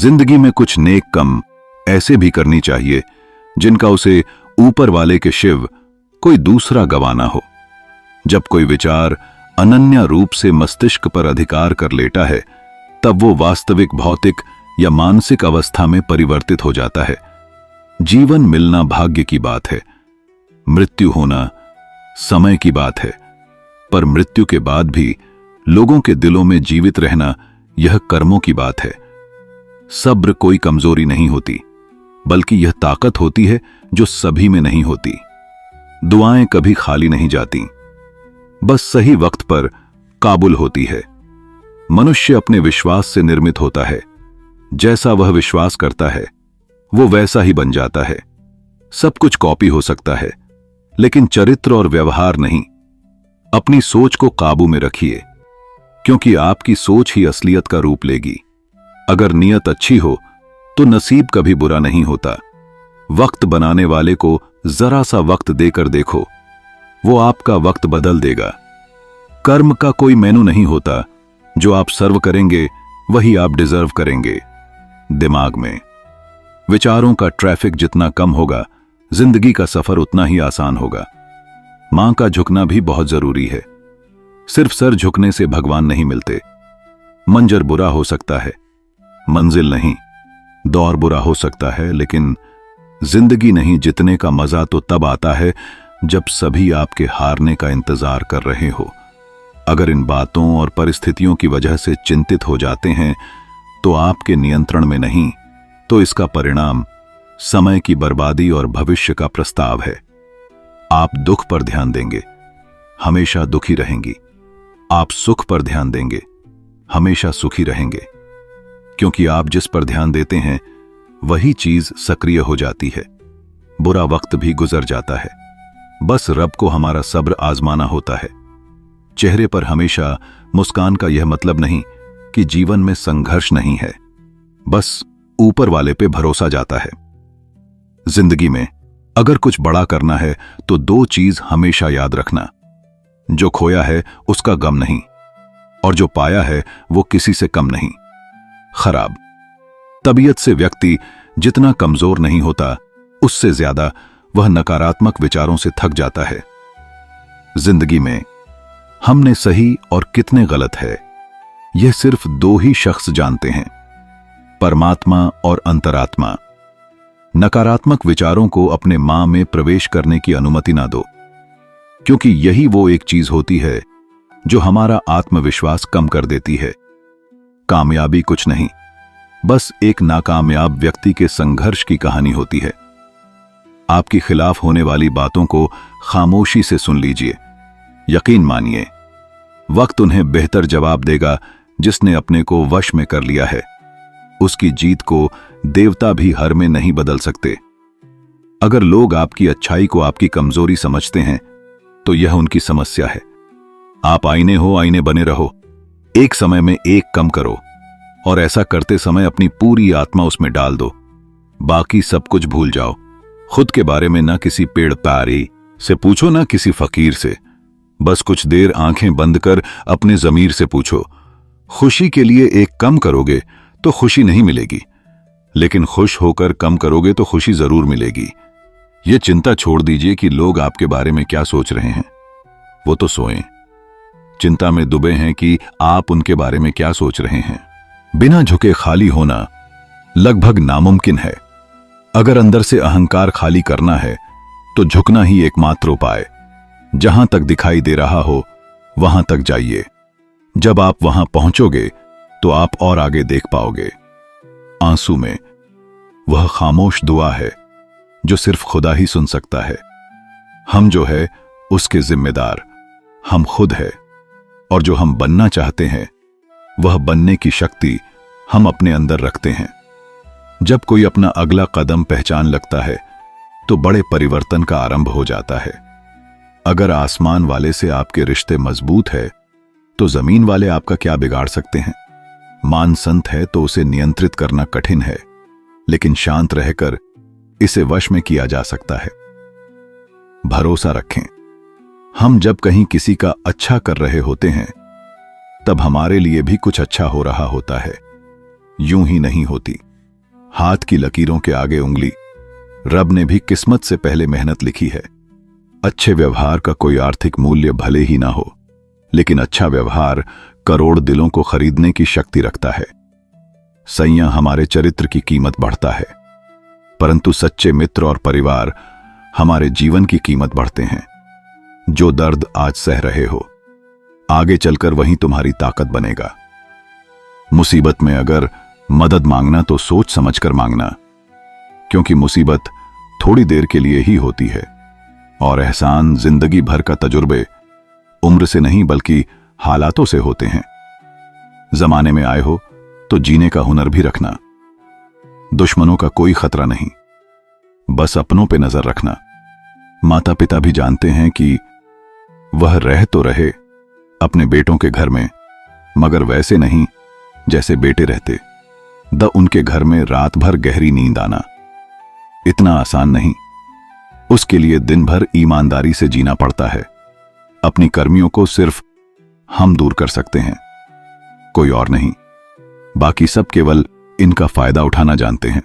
जिंदगी में कुछ नेक काम ऐसे भी करनी चाहिए जिनका उसे ऊपर वाले के शिव कोई दूसरा गवाना हो। जब कोई विचार अनन्य रूप से मस्तिष्क पर अधिकार कर लेता है, तब वो वास्तविक भौतिक या मानसिक अवस्था में परिवर्तित हो जाता है। जीवन मिलना भाग्य की बात है, मृत्यु होना समय की बात है, पर मृत्यु के बाद भी लोगों के दिलों में जीवित रहना यह कर्मों की बात है। सब्र कोई कमजोरी नहीं होती, बल्कि यह ताकत होती है जो सभी में नहीं होती। दुआएं कभी खाली नहीं जाती, बस सही वक्त पर काबुल होती है। मनुष्य अपने विश्वास से निर्मित होता है, जैसा वह विश्वास करता है वो वैसा ही बन जाता है। सब कुछ कॉपी हो सकता है, लेकिन चरित्र और व्यवहार नहीं। अपनी सोच को काबू में रखिए, क्योंकि आपकी सोच ही असलियत का रूप लेगी। अगर नीयत अच्छी हो तो नसीब कभी बुरा नहीं होता। वक्त बनाने वाले को जरा सा वक्त देकर देखो, वो आपका वक्त बदल देगा। कर्म का कोई मेनू नहीं होता, जो आप सर्व करेंगे वही आप डिजर्व करेंगे। दिमाग में विचारों का ट्रैफिक जितना कम होगा, जिंदगी का सफर उतना ही आसान होगा। मां का झुकना भी बहुत जरूरी है। सिर्फ सर झुकने से भगवान नहीं मिलते। मंजर बुरा हो सकता है, मंजिल नहीं। दौर बुरा हो सकता है, लेकिन जिंदगी नहीं जीतने का मजा तो तब आता है जब सभी आपके हारने का इंतजार कर रहे हो। अगर इन बातों और परिस्थितियों की वजह से चिंतित हो जाते हैं तो आपके नियंत्रण में नहीं, तो इसका परिणाम समय की बर्बादी और भविष्य का प्रस्ताव है। आप दुख पर ध्यान देंगे, हमेशा दुखी रहेंगी। आप सुख पर ध्यान देंगे, हमेशा सुखी रहेंगे। क्योंकि आप जिस पर ध्यान देते हैं वही चीज सक्रिय हो जाती है। बुरा वक्त भी गुजर जाता है, बस रब को हमारा सब्र आजमाना होता है। चेहरे पर हमेशा मुस्कान का यह मतलब नहीं कि जीवन में संघर्ष नहीं है, बस ऊपर वाले पे भरोसा जाता है। जिंदगी में अगर कुछ बड़ा करना है तो दो चीज हमेशा याद रखना, जो खोया है उसका गम नहीं, और जो पाया है वो किसी से कम नहीं। खराब तबीयत से व्यक्ति जितना कमजोर नहीं होता, उससे ज्यादा वह नकारात्मक विचारों से थक जाता है। जिंदगी में हमने सही और कितने गलत है, यह सिर्फ दो ही शख्स जानते हैं, परमात्मा और अंतरात्मा। नकारात्मक विचारों को अपने मां में प्रवेश करने की अनुमति ना दो, क्योंकि यही वो एक चीज होती है जो हमारा आत्मविश्वास कम कर देती है। कामयाबी कुछ नहीं, बस एक नाकामयाब व्यक्ति के संघर्ष की कहानी होती है। आपके खिलाफ होने वाली बातों को खामोशी से सुन लीजिए। यकीन मानिए, वक्त उन्हें बेहतर जवाब देगा जिसने अपने को वश में कर लिया है। उसकी जीत को देवता भी हर में नहीं बदल सकते। अगर लोग आपकी अच्छाई को आपकी कमजोरी समझते हैं तो यह उनकी समस्या है। आप आईने हो, आईने बने रहो। एक समय में एक कम करो, और ऐसा करते समय अपनी पूरी आत्मा उसमें डाल दो। बाकी सब कुछ भूल जाओ। खुद के बारे में ना किसी पेड़ पारी से पूछो, ना किसी फकीर से। बस कुछ देर आंखें बंद कर अपने जमीर से पूछो, खुशी के लिए एक कम करोगे तो खुशी नहीं मिलेगी, लेकिन खुश होकर कम करोगे तो खुशी जरूर मिलेगी। यह चिंता छोड़ दीजिए कि लोग आपके बारे में क्या सोच रहे हैं, वो तो सोएं। चिंता में डूबे हैं कि आप उनके बारे में क्या सोच रहे हैं। बिना झुके खाली होना लगभग नामुमकिन है। अगर अंदर से अहंकार खाली करना है तो झुकना ही एकमात्र उपाय। जहां तक दिखाई दे रहा हो वहां तक जाइए। जब आप वहां पहुंचोगे तो आप और आगे देख पाओगे। आंसू में वह खामोश दुआ है जो सिर्फ खुदा ही सुन सकता है। हम जो है उसके जिम्मेदार हम खुद है, और जो हम बनना चाहते हैं वह बनने की शक्ति हम अपने अंदर रखते हैं। जब कोई अपना अगला कदम पहचान लगता है तो बड़े परिवर्तन का आरंभ हो जाता है। अगर आसमान वाले से आपके रिश्ते मजबूत है तो जमीन वाले आपका क्या बिगाड़ सकते हैं। मान संत है तो उसे नियंत्रित करना कठिन है, लेकिन शांत रहकर इसे वश में किया जा सकता है। भरोसा रखें, हम जब कहीं किसी का अच्छा कर रहे होते हैं तब हमारे लिए भी कुछ अच्छा हो रहा होता है। यूं ही नहीं होती। हाथ की लकीरों के आगे उंगली। रब ने भी किस्मत से पहले मेहनत लिखी है। अच्छे व्यवहार का कोई आर्थिक मूल्य भले ही ना हो, लेकिन अच्छा व्यवहार करोड़ दिलों को खरीदने की शक्ति रखता है। सैया हमारे चरित्र की कीमत बढ़ता है, परंतु सच्चे मित्र और परिवार हमारे जीवन की कीमत बढ़ते हैं। जो दर्द आज सह रहे हो, आगे चलकर वही तुम्हारी ताकत बनेगा। मुसीबत में अगर मदद मांगना तो सोच समझकर मांगना, क्योंकि मुसीबत थोड़ी देर के लिए ही होती है और एहसान जिंदगी भर का तजुर्बे उम्र से नहीं बल्कि हालातों से होते हैं। जमाने में आए हो तो जीने का हुनर भी रखना। दुश्मनों का कोई खतरा नहीं, बस अपनों पे नजर रखना। माता पिता भी जानते हैं कि वह रह तो रहे अपने बेटों के घर में, मगर वैसे नहीं जैसे बेटे रहते। उनके घर में रात भर गहरी नींद आना इतना आसान नहीं। उसके लिए दिन भर ईमानदारी से जीना पड़ता है। अपनी कर्मियों को सिर्फ हम दूर कर सकते हैं, कोई और नहीं। बाकी सब केवल इनका फायदा उठाना जानते हैं।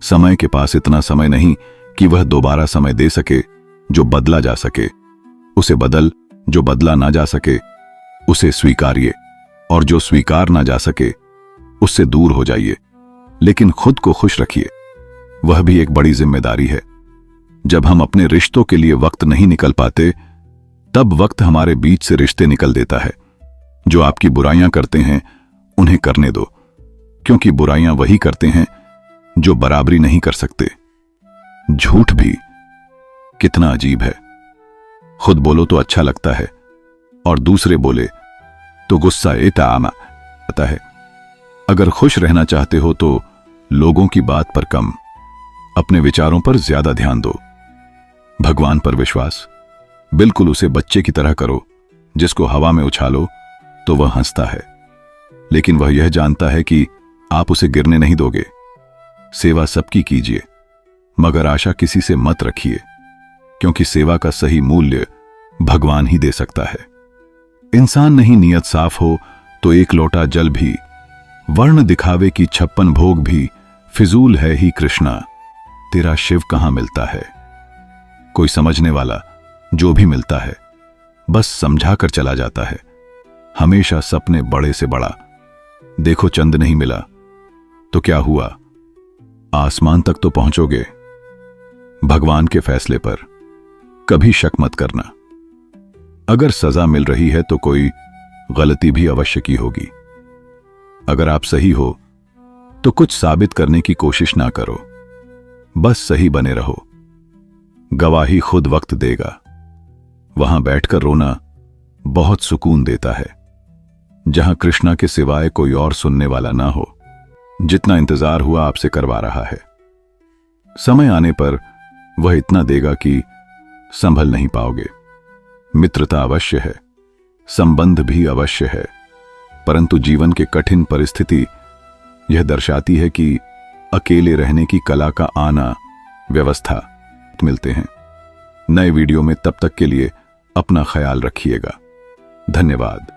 समय के पास इतना समय नहीं कि वह दोबारा समय दे सके जो बदला जा सके। उसे बदल जो बदला ना जा सके उसे स्वीकारिए, और जो स्वीकार ना जा सके उससे दूर हो जाइए। लेकिन खुद को खुश रखिए, वह भी एक बड़ी जिम्मेदारी है। जब हम अपने रिश्तों के लिए वक्त नहीं निकल पाते, तब वक्त हमारे बीच से रिश्ते निकल देता है। जो आपकी बुराइयां करते हैं उन्हें करने दो, क्योंकि बुराइयां वही करते हैं जो बराबरी नहीं कर सकते। झूठ भी कितना अजीब है। खुद बोलो तो अच्छा लगता है और दूसरे बोले तो गुस्सा आता है। अगर खुश रहना चाहते हो तो लोगों की बात पर कम, अपने विचारों पर ज्यादा ध्यान दो। भगवान पर विश्वास बिल्कुल उसे बच्चे की तरह करो, जिसको हवा में उछालो तो वह हंसता है, लेकिन वह यह जानता है कि आप उसे गिरने नहीं दोगे। सेवा सबकी कीजिए, मगर आशा किसी से मत रखिए, क्योंकि सेवा का सही मूल्य भगवान ही दे सकता है। इंसान नहीं नियत साफ हो तो एक लोटा जल भी, वर्ण दिखावे की 56 भोग भी फिजूल है ही कृष्णा। तेरा शिव कहां मिलता है? कोई समझने वाला जो भी मिलता है बस समझा कर चला जाता है। हमेशा सपने बड़े से बड़ा। देखो चंद नहीं मिला तो क्या हुआ, आसमान तक तो पहुंचोगे। भगवान के फैसले पर कभी शक मत करना। अगर सजा मिल रही है तो कोई गलती भी अवश्य की होगी। अगर आप सही हो तो कुछ साबित करने की कोशिश ना करो, बस सही बने रहो। गवाही खुद वक्त देगा। वहां बैठकर रोना बहुत सुकून देता है, जहां कृष्णा के सिवाय कोई और सुनने वाला ना हो। जितना इंतजार हुआ आपसे करवा रहा है, समय आने पर वह इतना देगा कि संभल नहीं पाओगे। मित्रता अवश्य है, संबंध भी अवश्य है, परंतु जीवन के कठिन परिस्थिति यह दर्शाती है कि अकेले रहने की कला का आना व्यवस्था। मिलते हैं नए वीडियो में, तब तक के लिए अपना ख्याल रखिएगा। धन्यवाद।